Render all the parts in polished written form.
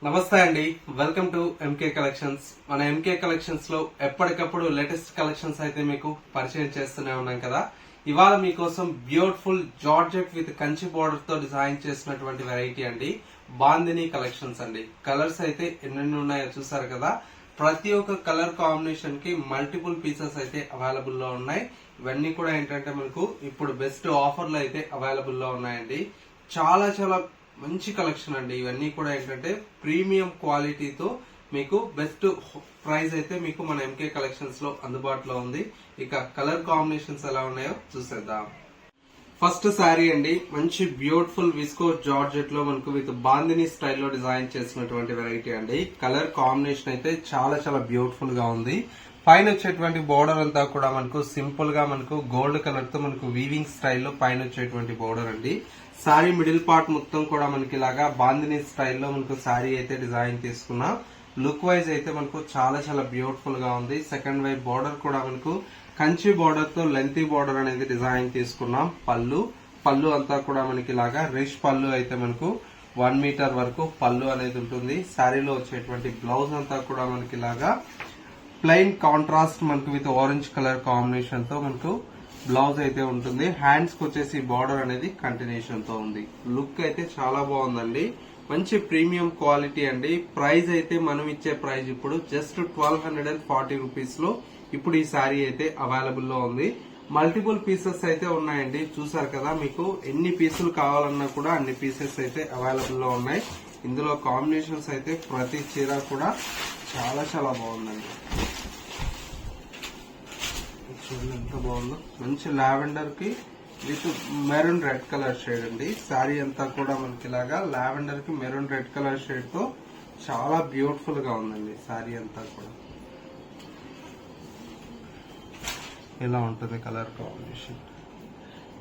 నమస్తే అండి, welcome to MK collections. మన ఎంకే కలెక్షన్స్ లో ఎప్పటికప్పుడు లేటెస్ట్ కలెక్షన్స్ అయితే మీకు పరిచయం చేస్తూనే ఉన్నాం కదా. ఇవాళ మీకోసం beautiful georgette with Kanchi border తో డిజైన్ చేసినటువంటి వెరైటీ అండి, బాందిని కలెక్షన్స్ అండి. కలర్స్ అయితే ఎన్నెన్ని ఉన్నాయో చూసారు కదా. ప్రతి ఒక్క కలర్ కాంబినేషన్ కి మల్టిపుల్ పీసెస్ అయితే అవైలబుల్ లో ఉన్నాయి. ఇవన్నీ కూడా ఏంటంటే మనకు ఇప్పుడు బెస్ట్ ఆఫర్లు అయితే అవైలబుల్ లో ఉన్నాయండి. చాలా చాలా మంచి కలెక్షన్ అండి. ఇవన్నీ కూడా ఏంటంటే ప్రీమియం క్వాలిటీతో మీకు బెస్ట్ ప్రైస్ అయితే మీకు మన ఎంకే కలెక్షన్స్ లో అందుబాటులో ఉంది. ఇక కలర్ కాంబినేషన్స్ ఎలా ఉన్నాయో చూసేద్దాం. ఫస్ట్ శారీ అండి, మంచి బ్యూటిఫుల్ విస్కోస్ జార్జెట్ లో మనకు విత్ బాందిని స్టైల్లో డిజైన్ చేసినటువంటి వెరైటీ అండి. కలర్ కాంబినేషన్ అయితే చాలా చాలా బ్యూటిఫుల్ గా ఉంది. పైన వచ్చేటువంటి బోర్డర్ అంతా కూడా మనకు సింపుల్ గా మనకు గోల్డ్ కలర్ తో మనకు వీవింగ్ స్టైల్లో పైన వచ్చేటువంటి బోర్డర్ అండి. శారీ మిడిల్ పార్ట్ మొత్తం కూడా మనకి ఇలాగా బాందిని స్టైల్లో మనకు శారీ అయితే డిజైన్ తీసుకున్నాం. లుక్ వైజ్ అయితే మనకు చాలా చాలా బ్యూటిఫుల్ గా ఉంది. సెకండ్ వైపు బోర్డర్ కూడా మనకు కంచి బోర్డర్ తో లెంతీ బోర్డర్ అనేది డిజైన్ తీసుకున్నాం. పళ్ళు అంతా కూడా మనకి ఇలాగా రిచ్ పళ్ళు అయితే మనకు 1 మీటర్ వరకు పళ్ళు అనేది ఉంటుంది. శారీలో వచ్చేటువంటి బ్లౌజ్ అంతా కూడా మనకి ఇలాగా ప్లెయిన్ కాంట్రాస్ట్ మనకు విత్ ఆరెంజ్ కలర్ కాంబినేషన్ తో మనకు బ్లౌజ్ అయితే ఉంటుంది. హ్యాండ్స్ కి వచ్చేసి బార్డర్ అనేది కంటిన్యూషన్ తో ఉంది. లుక్ అయితే చాలా బాగుందండి. మంచి ప్రీమియం క్వాలిటీ అండి. ప్రైస్ అయితే మనం ఇచ్చే ప్రైస్ ఇప్పుడు జస్ట్ 1240 రూపీస్ లో ఇప్పుడు ఈ శారీ అయితే అవైలబుల్ లో ఉంది. మల్టిపుల్ పీసెస్ అయితే ఉన్నాయండి. చూసారు కదా, మీకు ఎన్ని పీసులు కావాలన్నా కూడా అన్ని పీసెస్ అయితే అవైలబుల్ లో ఉన్నాయి. ఇందులో కాంబినేషన్స్ అయితే ప్రతి చీర కూడా చాలా చాలా బాగుందండి. చూడండి ఎంత బాగుందో. మంచి లావెండర్ కి with maroon red colour shade అండి. శారీ అంతా కూడా మనకి ఇలాగా లావెండర్ కి మెరూన్ రెడ్ కలర్ షేడ్ తో చాలా బ్యూటిఫుల్ గా ఉందండి. శారీ అంతా కూడా ఇలా ఉంటుంది కలర్ కాంబినేషన్.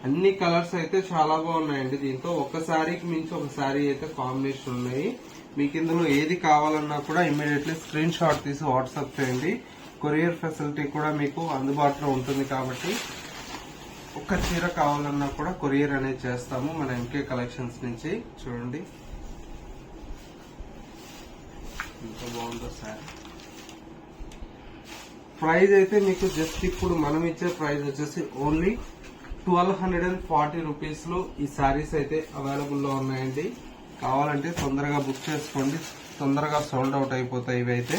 అన్ని కలర్స్ అయితే చాలా బాగున్నాయండి. దీంతో ఒక శారీకి మించి ఒక శారీ అయితే కాంబినేషన్ ఉన్నాయి. మీకు ఇందులో ఏది కావాలన్నా కూడా ఇమ్మీడియట్లీ స్క్రీన్ షాట్ తీసి వాట్సాప్ చేయండి. కొరియర్ ఫెసిలిటీ కూడా మీకు అందుబాటులో ఉంటుంది కాబట్టి ఒక్క చీర కావాలన్నా కూడా కొరియర్ అనేది చేస్తాము మన ఎంకే కలెక్షన్స్ నుంచి. చూడండి ఎంత బాగుందో శారీ. ప్రైస్ అయితే మీకు జస్ట్ ఇప్పుడు మనం ఇచ్చే ప్రైస్ వచ్చేసి ఓన్లీ 1240 రూపీస్ లో ఈ శారీస్ అయితే అవైలబుల్ లో ఉన్నాయండి. కావాలంటే తొందరగా బుక్ చేసుకోండి, తొందరగా సోల్డ్ అవుట్ అయిపోతాయి ఇవి అయితే.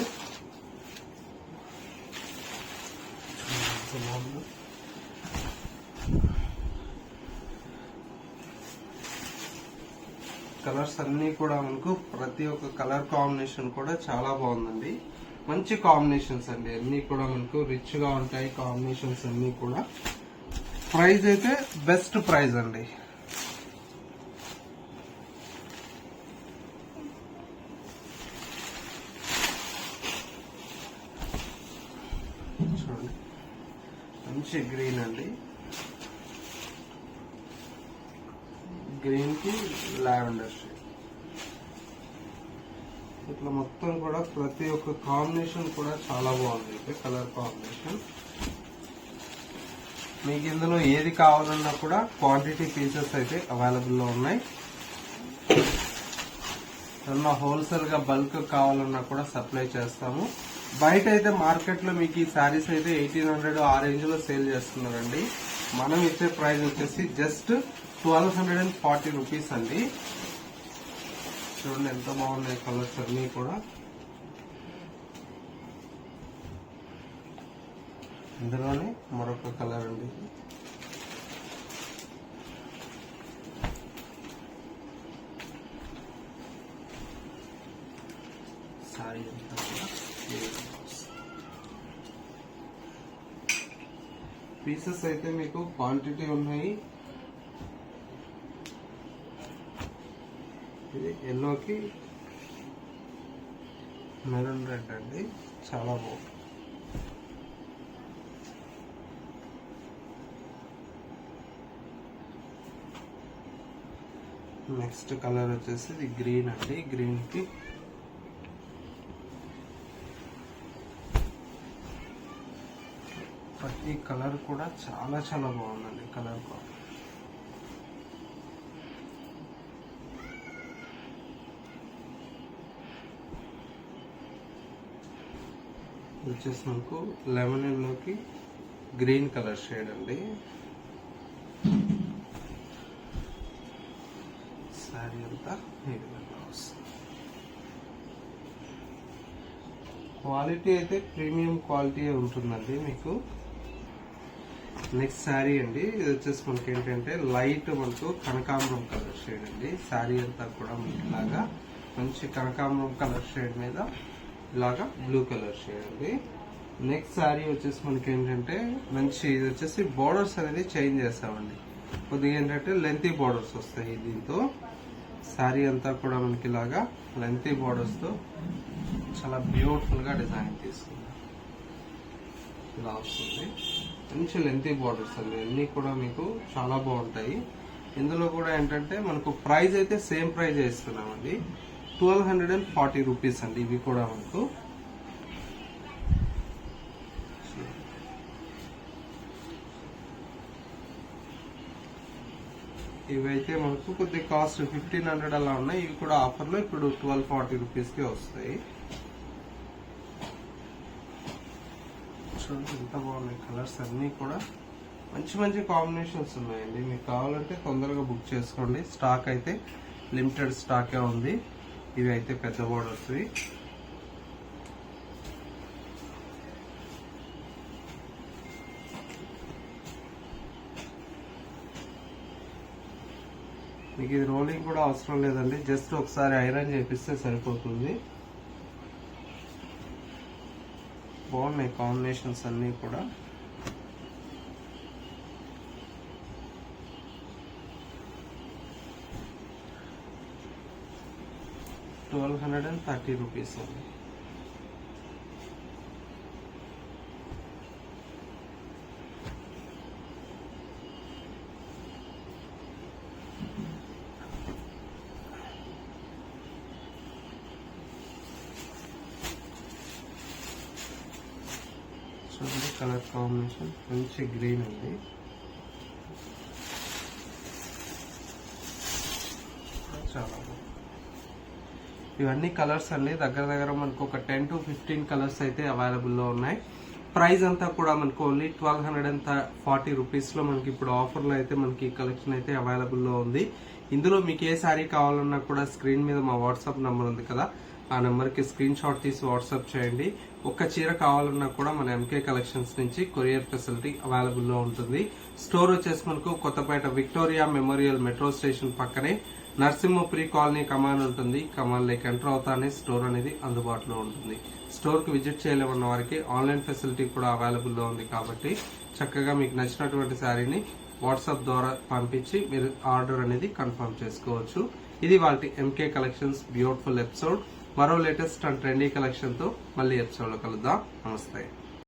కలర్స్ అన్ని కూడా మనకు ప్రతి ఒక్క కలర్ కాంబినేషన్ కూడా చాలా బాగుందండి. మంచి కాంబినేషన్స్ అండి. అన్ని కూడా మనకు రిచ్ గా ఉంటాయి కాంబినేషన్స్ అన్ని కూడా. ప్రైస్ అయితే బెస్ట్ ప్రైస్ అండి. చూడండి మంచి గ్రీన్ అండి. గ్రీన్ కి లావెండర్ షేడ్. ఇట్లా మొత్తం కూడా ప్రతి ఒక్క కాంబినేషన్ కూడా చాలా బాగుంది. కలర్ కాంబినేషన్ మీకు ఇందులో ఏది కావాలన్నా కూడా క్వాంటిటీ పీసెస్ అయితే అవైలబుల్ లో ఉన్నాయి. ఏమన్నా హోల్సేల్ గా బల్క్ కావాలన్నా కూడా సప్లై చేస్తాము. బయట అయితే మార్కెట్ లో మీకు ఈ శారీస్ అయితే 1800 ఆ రేంజ్ లో సేల్ చేస్తున్నారండి. మనం ఇచ్చే ప్రైస్ వచ్చేసి జస్ట్ 1240 రూపీస్ అండి. చూడండి ఎంత బాగున్నాయి కలర్స్ అన్ని కూడా. ఇందులోనే మరొక కలర్ అండి. సారీ అంతా పీసెస్ అయితే మీకు క్వాంటిటీ ఉన్నాయి. ఇది ఎల్లోకి మెరూన్ రెడ్ అండి, చాలా బాగుంది. నెక్స్ట్ కలర్ వచ్చేసి ఇది గ్రీన్ అండి. గ్రీన్ కి ప్రతి కలర్ కూడా చాలా చాలా బాగుందండి. కలర్ వచ్చేసి మనకు లెమన్ లోకి గ్రీన్ కలర్ షేడ్ అండి. శారీ అంతా ఈ విధంగా వస్తుంది. క్వాలిటీ అయితే ప్రీమియం క్వాలిటీ ఉంటుందండి మీకు. నెక్స్ట్ శారీ అండి, ఇది వచ్చేసి మనకి ఏంటంటే లైట్ మనకు కనకాంబరం కలర్ షేడ్ అండి. శారీ అంతా కూడా మనకి ఇలాగా మంచి కనకాంబరం కలర్ షేడ్ మీద ఇలాగా బ్లూ కలర్ షేడ్ అండి. నెక్స్ట్ శారీ వచ్చేసి మనకి ఏంటంటే మంచి ఇది వచ్చేసి బోర్డర్స్ అనేది చేంజ్ చేస్తామండి. కొద్దిగా ఏంటంటే లెంతీ బోర్డర్స్ వస్తాయి దీంతో. శారీ అంతా కూడా మనకి ఇలాగా లెంతీ బోర్డర్స్ తో చాలా బ్యూటిఫుల్ గా డిజైన్ తీసుకుంది. ఇలా వస్తుంది మంచి లెంతీ బోర్డర్స్ అండి. అన్ని కూడా మీకు చాలా బాగుంటాయి. ఇందులో కూడా ఏంటంటే మనకు ప్రైస్ అయితే సేమ్ ప్రైస్ ఇస్తున్నామండి, 1240 రూపీస్ అండి. ఇవి కూడా మనకు ఇవైతే మనకు కొద్ది కాస్ట్ 1500 అలా ఉన్నాయి. ఇవి కూడా ఆఫర్ లో ఇప్పుడు 1240 రూపీస్ కి వస్తాయి. చూడండి ఎంత బాగున్నాయి కలర్స్ అన్ని కూడా. మంచి మంచి కాంబినేషన్స్ ఉన్నాయండి. మీకు కావాలంటే తొందరగా బుక్ చేసుకోండి. స్టాక్ అయితే లిమిటెడ్ స్టాకే ఉంది. ఇవి అయితే పెద్ద బోర్డర్స్. మీకు ఇది రోలింగ్ కూడా అవసరం లేదండి, జస్ట్ ఒకసారి ఐరన్ చేపిస్తే సరిపోతుంది. బాగున్నాయి కాంబినేషన్స్ అన్ని కూడా. ₹1230 అండి. చూడండి కలర్ కాంబినేషన్ మంచి గ్రీన్ అండి. చాలా బాగుంది. ఇవన్నీ కలర్స్ అండి. దగ్గర దగ్గర మనకు ఒక 10 to 15 కలర్స్ అయితే అవైలబుల్ లో ఉన్నాయి. ప్రైస్ అంతా కూడా మనకు ఓన్లీ 1240 రూపీస్ లో మనకి ఇప్పుడు ఆఫర్ లో అయితే మనకి కలెక్షన్ అయితే అవైలబుల్ లో ఉంది. ఇందులో మీకు ఏ శారీ కావాలన్నా కూడా స్క్రీన్ మీద మా వాట్సాప్ నంబర్ ఉంది కదా, ఆ నెంబర్ కి స్క్రీన్ షాట్ తీసి వాట్సాప్ చేయండి. ఒక్క చీర కావాలన్నా కూడా మన ఎంకే కలెక్షన్స్ నుంచి కొరియర్ ఫెసిలిటీ అవైలబుల్ లో ఉంటుంది. స్టోర్ వచ్చేసి మనకు Kothapet Victoria memorial metro station పక్కనే నరసింహపురి కాలనీ కమాన్ ఉంటుంది. కమాన్ లేక్ ఎంటర్ అవుతానే స్టోర్ అనేది అందుబాటులో ఉంటుంది. స్టోర్ కి విజిట్ చేయలేమన్న వారికి ఆన్లైన్ ఫెసిలిటీ కూడా అవైలబుల్ లో ఉంది. కాబట్టి చక్కగా మీకు నచ్చినటువంటి శారీని వాట్సాప్ ద్వారా పంపించి మీరు ఆర్డర్ అనేది కన్ఫర్మ్ చేసుకోవచ్చు. ఇది వాటి ఎంకే కలెక్షన్స్ బ్యూటిఫుల్ ఎపిసోడ్. మరో లేటెస్ట్ అండ్ ట్రెండీ కలెక్షన్ తో మళ్ళీ ఎపిసోడ్ లో కలుద్దాం. నమస్తే.